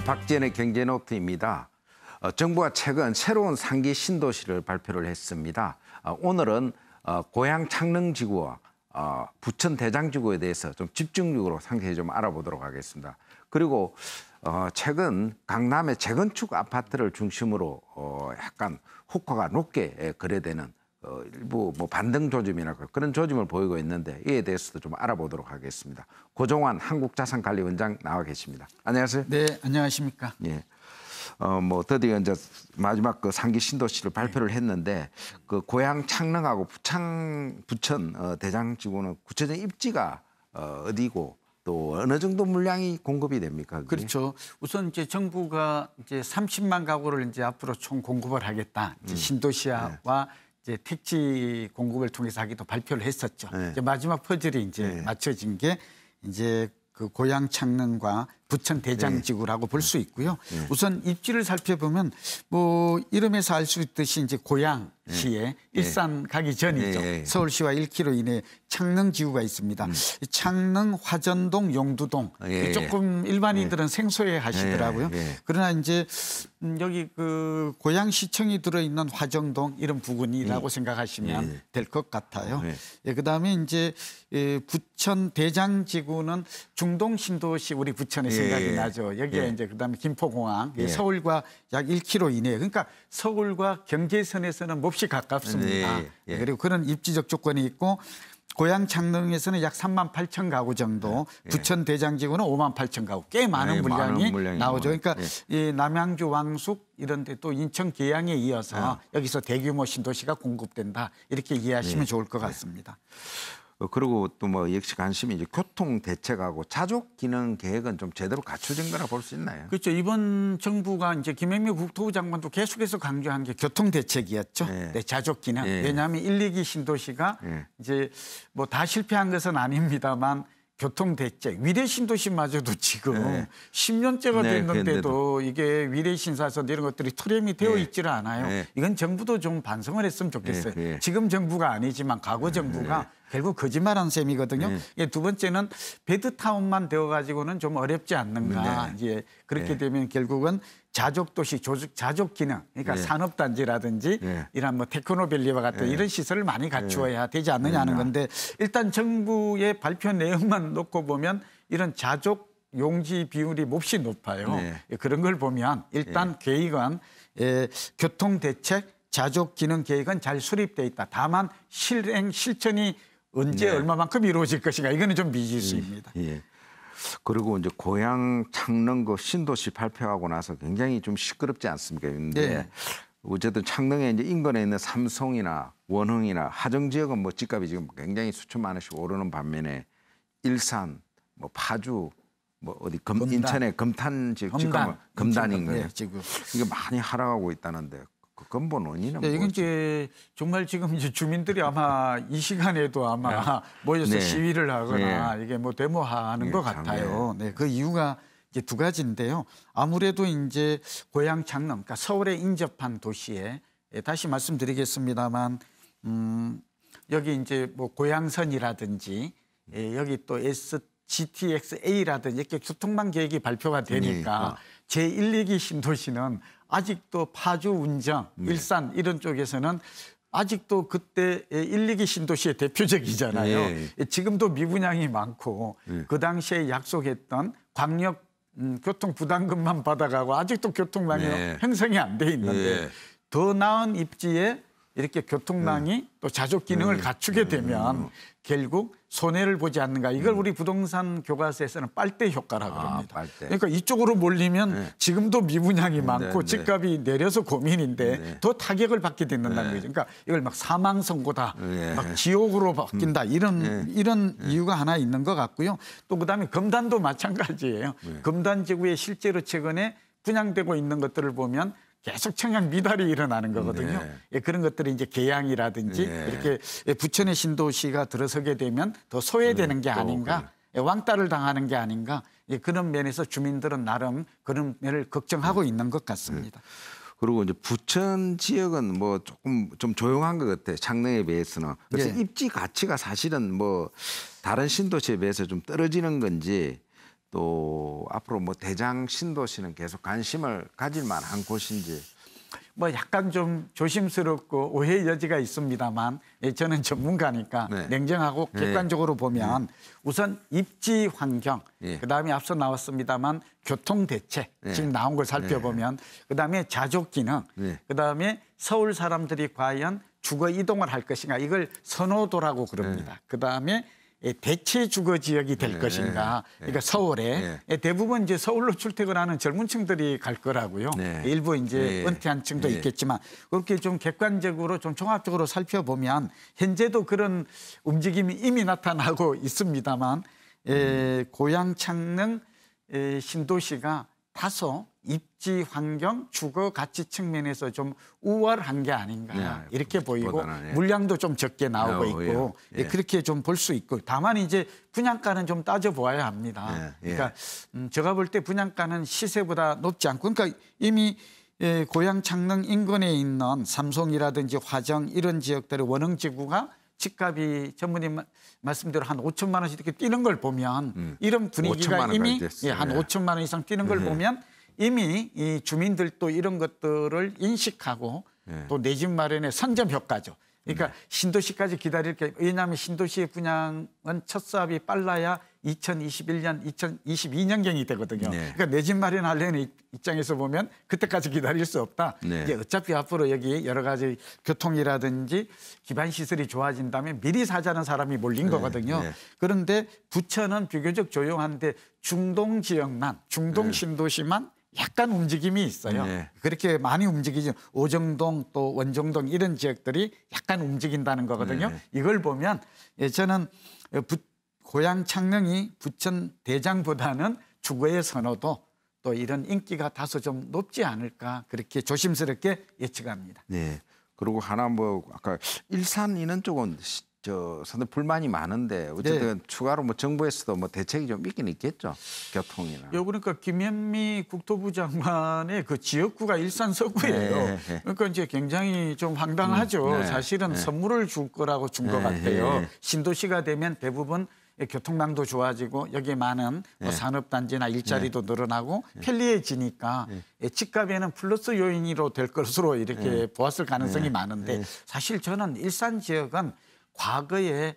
박지현의 경제노트입니다. 정부가 최근 새로운 상기 신도시를 발표를 했습니다. 오늘은 고향 창릉지구와 부천 대장지구에 대해서 좀 집중적으로 상세히 좀 알아보도록 하겠습니다. 그리고 최근 강남의 재건축 아파트를 중심으로 약간 호가가 높게 거래되는 일부 반등 조짐이나 그런 조짐을 보이고 있는데 이에 대해서도 좀 알아보도록 하겠습니다. 고종환 한국자산관리원장 나와 계십니다. 안녕하세요. 네, 안녕하십니까. 예. 드디어 이제 마지막 그 상기 신도시를 발표를 했는데 그 고향 창릉하고 부천 대장지구는 구체적인 입지가 어디고 또 어느 정도 물량이 공급이 됩니까? 그게? 그렇죠. 우선 이제 정부가 이제 30만 가구를 이제 앞으로 총 공급을 하겠다. 이제 신도시화와 이제 택지 공급을 통해서 하기도 발표를 했었죠. 네. 이제 마지막 퍼즐이 이제 맞춰진 게 이제 그 고향 창릉과 부천 대장지구라고 볼 수 있고요. 우선 입지를 살펴보면 뭐 이름에서 알 수 있듯이 이제 고양시에 일산 가기 전이죠. 서울시와 1km 이내에 창릉지구가 있습니다. 창릉, 화전동, 용두동 조금 일반인들은 생소해 하시더라고요. 그러나 이제 여기 그 고양시청이 들어있는 화정동 이런 부근이라고 생각하시면 될 것 같아요. 그다음에 이제 부천 대장지구는 중동 신도시 우리 부천에 생각이 나죠. 여기에 이제 그다음에 김포공항, 서울과 약 1km 이내. 그러니까 서울과 경계선에서는 몹시 가깝습니다. 그리고 그런 입지적 조건이 있고 고향 창릉에서는 약 3만 8천 가구 정도, 부천 대장지구는 5만 8천 가구, 꽤 많은 물량이 나오죠. 그러니까 이 남양주, 왕숙 이런 데 또 인천 계양에 이어서 여기서 대규모 신도시가 공급된다. 이렇게 이해하시면 좋을 것 같습니다. 그리고 또 뭐 역시 관심이 이제 교통 대책하고 자족 기능 계획은 좀 제대로 갖춰진 거라 볼 수 있나요? 그렇죠. 이번 정부가 이제 김행미 국토부 장관도 계속해서 강조한 게 교통 대책이었죠. 네, 자족 기능. 왜냐하면 1, 2기 신도시가 이제 뭐 다 실패한 것은 아닙니다만 교통 대책, 위례 신도시마저도 지금 10년째가 됐는데도 이게 위례 신사선 이런 것들이 트램이 되어 있지를 않아요. 이건 정부도 좀 반성을 했으면 좋겠어요. 지금 정부가 아니지만 과거 정부가 결국 거짓말한 셈이거든요. 두 번째는 베드타운만 되어가지고는 좀 어렵지 않는가. 이제 그렇게 되면 결국은 자족도시, 자족 기능, 그러니까 산업단지라든지 이런 뭐 테크노밸리와 같은 이런 시설을 많이 갖추어야 되지 않느냐는 건데 일단 정부의 발표 내용만 놓고 보면 이런 자족 용지 비율이 몹시 높아요. 그런 걸 보면 일단 계획은 교통대책, 자족 기능 계획은 잘 수립돼 있다. 다만 실천이 언제 얼마만큼 이루어질 것인가 이거는 좀 미지수입니다. 그리고 이제 고향 창릉 그 신도시 발표하고 나서 굉장히 좀 시끄럽지 않습니까? 근데 어쨌든 창릉에 이제 인근에 있는 삼성이나 원흥이나 하정 지역은 뭐 집값이 지금 굉장히 수천만 원씩 오르는 반면에 일산, 뭐 파주, 뭐 어디 인천의 금탄 지역 집값은 금단인 거예요. 이게 많이 하락하고 있다는데. 그 근본 원인은 이건 이제 정말 지금 이제 주민들이 아마 이 시간에도 아마 모여서 시위를 하거나 이게 뭐 데모하는 것 같아요. 그 이유가 이제 두 가지인데요. 아무래도 이제 고향 창릉, 그러니까 서울에 인접한 도시에 다시 말씀드리겠습니다만 여기 이제 뭐 고향선이라든지 여기 또 GTX-A라든지 이렇게 교통망 계획이 발표가 되니까 제1, 2기 신도시는 아직도 파주, 운정, 일산 이런 쪽에서는 아직도 그때 1, 2기 신도시의 대표적이잖아요. 지금도 미분양이 많고 그 당시에 약속했던 광역 교통 부담금만 받아가고 아직도 교통망이 형성이 안 돼 있는데 더 나은 입지에 이렇게 교통망이 또 자족 기능을 갖추게 되면 결국 손해를 보지 않는가. 이걸 우리 부동산 교과서에서는 빨대 효과라고 합니다. 그러니까 이쪽으로 몰리면 지금도 미분양이 많고 집값이 내려서 고민인데 더 타격을 받게 된다는 거죠. 그러니까 이걸 막 사망 선고다, 막 지옥으로 바뀐다 이런 이유가 하나 있는 것 같고요. 또 그다음에 금단도 마찬가지예요. 금단 지구에 실제로 최근에 분양되고 있는 것들을 보면 계속 청약 미달이 일어나는 거거든요. 그런 것들이 이제 계양이라든지 이렇게 부천의 신도시가 들어서게 되면 더 소외되는 게 아닌가, 왕따를 당하는 게 아닌가, 그런 면에서 주민들은 나름 그런 면을 걱정하고 있는 것 같습니다. 그리고 이제 부천 지역은 뭐 조금 좀 조용한 것 같아요. 창릉에 비해서는. 그래서 입지 가치가 사실은 뭐 다른 신도시에 비해서 좀 떨어지는 건지 또 앞으로 뭐 대장 신도시는 계속 관심을 가질 만한 곳인지. 뭐 약간 좀 조심스럽고 오해 여지가 있습니다만 저는 전문가니까 네. 냉정하고 객관적으로 보면 우선 입지 환경, 예. 그다음에 앞서 나왔습니다만 교통 대책 지금 나온 걸 살펴보면 그다음에 자족 기능, 그다음에 서울 사람들이 과연 주거 이동을 할 것인가 이걸 선호도라고 그럽니다. 그다음에 대체 주거 지역이 될 것인가. 그러니까 서울에 대부분 이제 서울로 출퇴근하는 젊은 층들이 갈 거라고요. 일부 이제 은퇴한 층도 있겠지만 그렇게 좀 객관적으로 좀 종합적으로 살펴보면 현재도 그런 움직임이 이미 나타나고 있습니다만 고양 창릉 신도시가 다소 입지 환경, 주거 가치 측면에서 좀 우월한 게 아닌가 이렇게 보이고 물량도 좀 적게 나오고 있고 그렇게 좀 볼 수 있고 다만 이제 분양가는 좀 따져보아야 합니다. 그러니까 제가 볼 때 분양가는 시세보다 높지 않고 그러니까 이미 고양 창릉 인근에 있는 삼송이라든지 화정 이런 지역들의 원흥지구가 집값이 전문님 말씀대로 한 5천만 원씩 이렇게 뛰는 걸 보면 이런 분위기가 이미 한 5천만 원 이상 뛰는 걸 보면 이미 이 주민들도 이런 것들을 인식하고 또 내 집 마련의 선점 효과죠. 그러니까 신도시까지 기다릴 게 왜냐하면 신도시의 분양은 첫 사업이 빨라야 2021년, 2022년경이 되거든요. 그러니까 내 집 마련하려는 입장에서 보면 그때까지 기다릴 수 없다. 이제 어차피 앞으로 여기 여러 가지 교통이라든지 기반 시설이 좋아진다면 미리 사자는 사람이 몰린 거거든요. 그런데 부천은 비교적 조용한데 중동 지역만, 중동 신도시만 약간 움직임이 있어요. 그렇게 많이 움직이죠. 오정동 또 원정동 이런 지역들이 약간 움직인다는 거거든요. 이걸 보면 저는 고양 창릉이 부천 대장보다는 주거의 선호도 또 이런 인기가 다소 좀 높지 않을까 그렇게 조심스럽게 예측합니다. 네. 그리고 하나 뭐 아까 일산 이런 쪽은 상당히 불만이 많은데 어쨌든 추가로 뭐 정부에서도 뭐 대책이 좀 있긴 있겠죠. 교통이나. 그러니까 김현미 국토부 장관의 그 지역구가 일산 서구예요. 그러니까 이제 굉장히 좀 황당하죠. 사실은 선물을 줄 거라고 준 것 같아요. 신도시가 되면 대부분 교통망도 좋아지고 여기에 많은 산업단지나 일자리도 늘어나고 편리해지니까 집값에는 플러스 요인으로 될 것으로 이렇게 보았을 가능성이 많은데 사실 저는 일산 지역은 과거에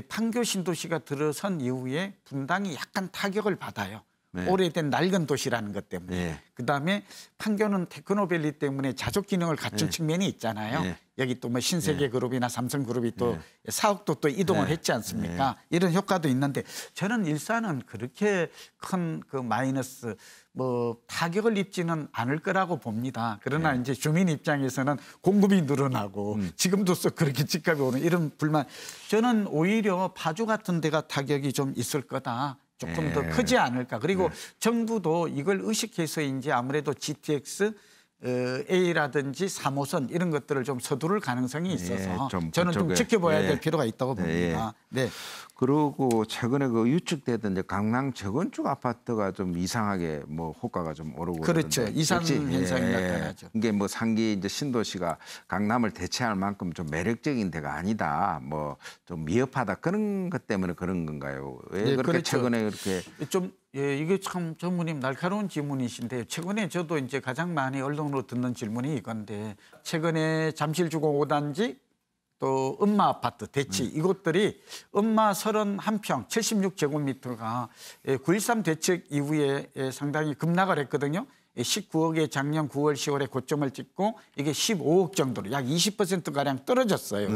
판교 신도시가 들어선 이후에 분당이 약간 타격을 받아요. 오래된 낡은 도시라는 것 때문에. 그다음에 판교는 테크노밸리 때문에 자족 기능을 갖춘 측면이 있잖아요. 여기 또 뭐 신세계그룹이나 삼성그룹이 또 사옥도 또 이동을 했지 않습니까? 이런 효과도 있는데 저는 일산은 그렇게 큰 그 마이너스 뭐 타격을 입지는 않을 거라고 봅니다. 그러나 이제 주민 입장에서는 공급이 늘어나고 지금도 그렇게 집값이 오는 이런 불만. 저는 오히려 파주 같은 데가 타격이 좀 있을 거다. 조금 더 크지 않을까. 그리고 정부도 이걸 의식해서인지 아무래도 GTX A라든지 3호선 이런 것들을 좀 서두를 가능성이 있어서 저는 좀 지켜봐야 될 필요가 있다고 봅니다. 그리고 최근에 그 유축되던 이제 강남 재건축 아파트가 좀 이상하게 뭐 호가가 좀 오르고 그렇죠. 이상 현상이 나타나죠. 이게 뭐 상기 이제 신도시가 강남을 대체할 만큼 좀 매력적인 데가 아니다. 뭐 좀 미흡하다 그런 것 때문에 그런 건가요? 왜 그렇게 그렇죠. 최근에 그렇게 좀 이게 참 전무님 날카로운 질문이신데 최근에 저도 이제 가장 많이 언론으로 듣는 질문이 이건데 최근에 잠실주공 5단지 또 음마 아파트 대치 이곳들이 음마 31평 76제곱미터가 9.13 대책 이후에 상당히 급락을 했거든요. 19억에 작년 9월 10월에 고점을 찍고 이게 15억 정도로 약 20%가량 떨어졌어요.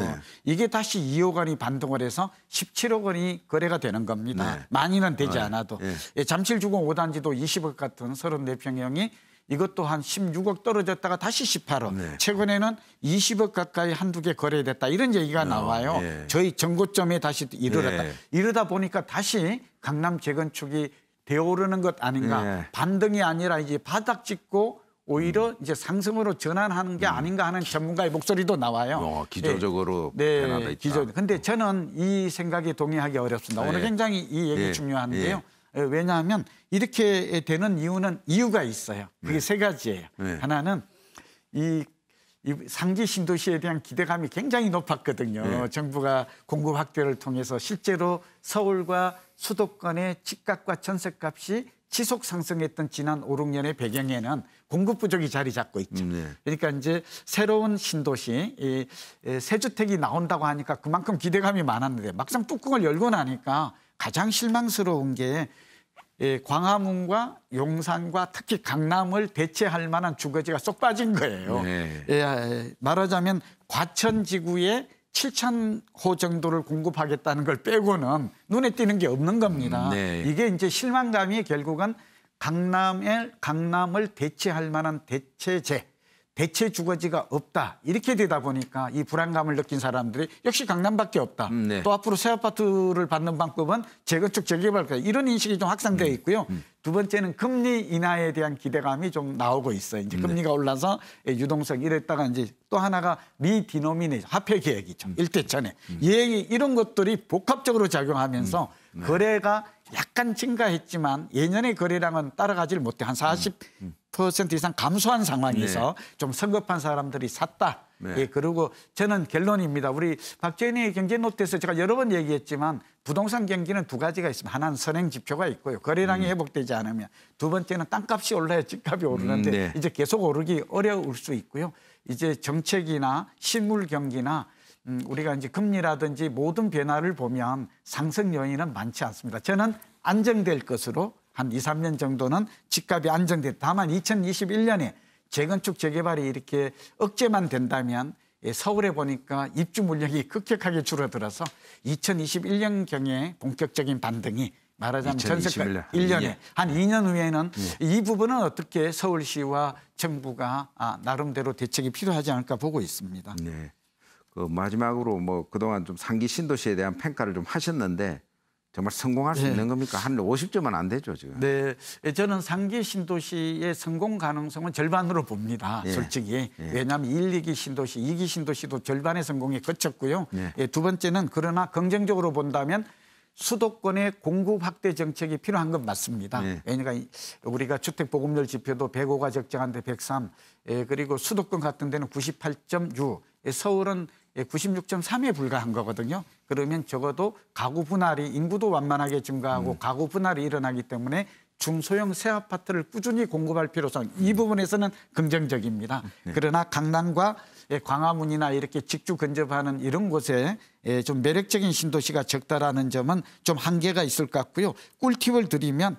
이게 다시 2억 원이 반등을 해서 17억 원이 거래가 되는 겁니다. 많이는 되지 않아도. 잠실주공 5단지도 20억 같은 34평형이 이것도 한 16억 떨어졌다가 다시 18억. 최근에는 20억 가까이 한두 개 거래됐다. 이런 얘기가 나와요. 저희 정고점에 다시 이르렀다. 이러다 보니까 다시 강남 재건축이 되어오르는 것 아닌가. 반등이 아니라 이제 바닥 찍고 오히려 이제 상승으로 전환하는 게 아닌가 하는 전문가의 목소리도 나와요. 기조적으로 변화도 있다. 근데 저는 이 생각에 동의하기 어렵습니다. 오늘 굉장히 이 얘기 중요한데요. 왜냐하면 이렇게 되는 이유가 있어요. 그게 세 가지예요. 하나는 이 이 상기 신도시에 대한 기대감이 굉장히 높았거든요. 네. 정부가 공급 확대를 통해서 실제로 서울과 수도권의 집값과 전셋값이 지속 상승했던 지난 5, 6년의 배경에는 공급 부족이 자리 잡고 있죠. 그러니까 이제 새로운 신도시, 새 주택이 나온다고 하니까 그만큼 기대감이 많았는데 막상 뚜껑을 열고 나니까 가장 실망스러운 게 광화문과 용산과 특히 강남을 대체할 만한 주거지가 쏙 빠진 거예요. 네. 말하자면 과천지구에 7,000호 정도를 공급하겠다는 걸 빼고는 눈에 띄는 게 없는 겁니다. 네. 이게 이제 실망감이 결국은 강남을 대체할 만한 대체 주거지가 없다. 이렇게 되다 보니까 이 불안감을 느낀 사람들이 역시 강남밖에 없다. 네. 또 앞으로 새 아파트를 받는 방법은 재건축, 재개발, 이런 인식이 좀 확산되어 있고요. 두 번째는 금리 인하에 대한 기대감이 좀 나오고 있어요. 이제 금리가 올라서 유동성 이랬다가 이제 또 하나가 리디노미네이션, 화폐 계획이죠. 일대 전에. 이런 것들이 복합적으로 작용하면서 거래가 약간 증가했지만 예년의 거래량은 따라가질 못해 한 40% 이상 감소한 상황에서 좀 성급한 사람들이 샀다. 예, 그리고 저는 결론입니다. 우리 박재현의 경제노트에서 제가 여러 번 얘기했지만 부동산 경기는 두 가지가 있습니다. 하나는 선행 지표가 있고요. 거래량이 회복되지 않으면 두 번째는 땅값이 올라야 집값이 오르는데 이제 계속 오르기 어려울 수 있고요. 이제 정책이나 실물 경기나 우리가 이제 금리라든지 모든 변화를 보면 상승 요인은 많지 않습니다. 저는 안정될 것으로 한 2, 3년 정도는 집값이 안정됐다. 다만 2021년에 재건축, 재개발이 이렇게 억제만 된다면 서울에 보니까 입주 물량이 급격하게 줄어들어서 2021년경에 본격적인 반등이 말하자면 전세가 1년에 한 2년 후에는 이 부분은 어떻게 서울시와 정부가 나름대로 대책이 필요하지 않을까 보고 있습니다. 네. 그 마지막으로 뭐 그동안 좀 상기 신도시에 대한 평가를 좀 하셨는데 정말 성공할 수 있는 겁니까? 한 50점은 안 되죠, 지금. 네. 저는 상기 신도시의 성공 가능성은 절반으로 봅니다. 솔직히. 왜냐하면 1, 2기 신도시, 2기 신도시도 절반의 성공에 그쳤고요. 두 번째는 그러나 긍정적으로 본다면 수도권의 공급 확대 정책이 필요한 건 맞습니다. 왜냐하면 우리가 주택 보급률 지표도 105가 적정한데 103, 그리고 수도권 같은 데는 98.6, 서울은 96.3에 불과한 거거든요. 그러면 적어도 가구 분할이 인구도 완만하게 증가하고 가구 분할이 일어나기 때문에 중소형 새 아파트를 꾸준히 공급할 필요성, 이 부분에서는 긍정적입니다. 그러나 강남과 광화문이나 이렇게 직주 근접하는 이런 곳에 좀 매력적인 신도시가 적다라는 점은 좀 한계가 있을 것 같고요. 꿀팁을 드리면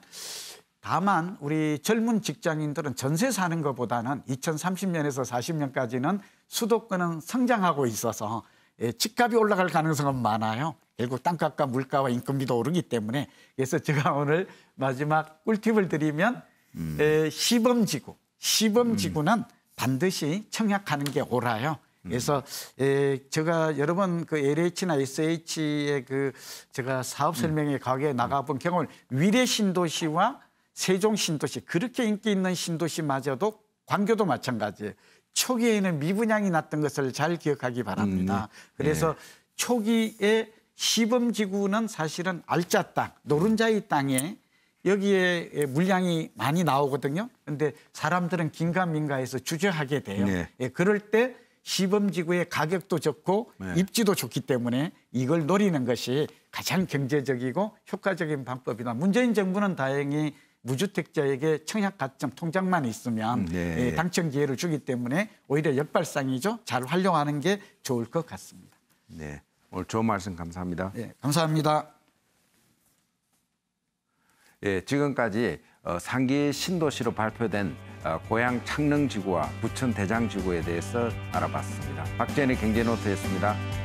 다만 우리 젊은 직장인들은 전세 사는 것보다는 2030년에서 40년까지는 수도권은 성장하고 있어서 집값이 올라갈 가능성은 많아요. 결국 땅값과 물가와 인건비도 오르기 때문에. 그래서 제가 오늘 마지막 꿀팁을 드리면 시범지구는 반드시 청약하는 게 옳아요. 그래서 제가 여러 번 그 LH나 SH의 그 제가 사업 설명회 가게에 나가본 경험을 위례 신도시와 세종 신도시, 그렇게 인기 있는 신도시마저도 광교도 마찬가지예요. 초기에는 미분양이 났던 것을 잘 기억하기 바랍니다. 그래서 초기에 시범지구는 사실은 알짜 땅, 노른자의 땅에 여기에 물량이 많이 나오거든요. 그런데 사람들은 긴가민가해서 주저하게 돼요. 그럴 때 시범지구의 가격도 좋고 입지도 좋기 때문에 이걸 노리는 것이 가장 경제적이고 효과적인 방법이다. 문재인 정부는 다행히 무주택자에게 청약 가점 통장만 있으면 당첨 기회를 주기 때문에 오히려 역발상이죠. 잘 활용하는 게 좋을 것 같습니다. 네, 오늘 좋은 말씀 감사합니다. 네, 감사합니다. 지금까지 상기 신도시로 발표된 고양 창릉지구와 부천 대장지구에 대해서 알아봤습니다. 박재현의 경제노트였습니다.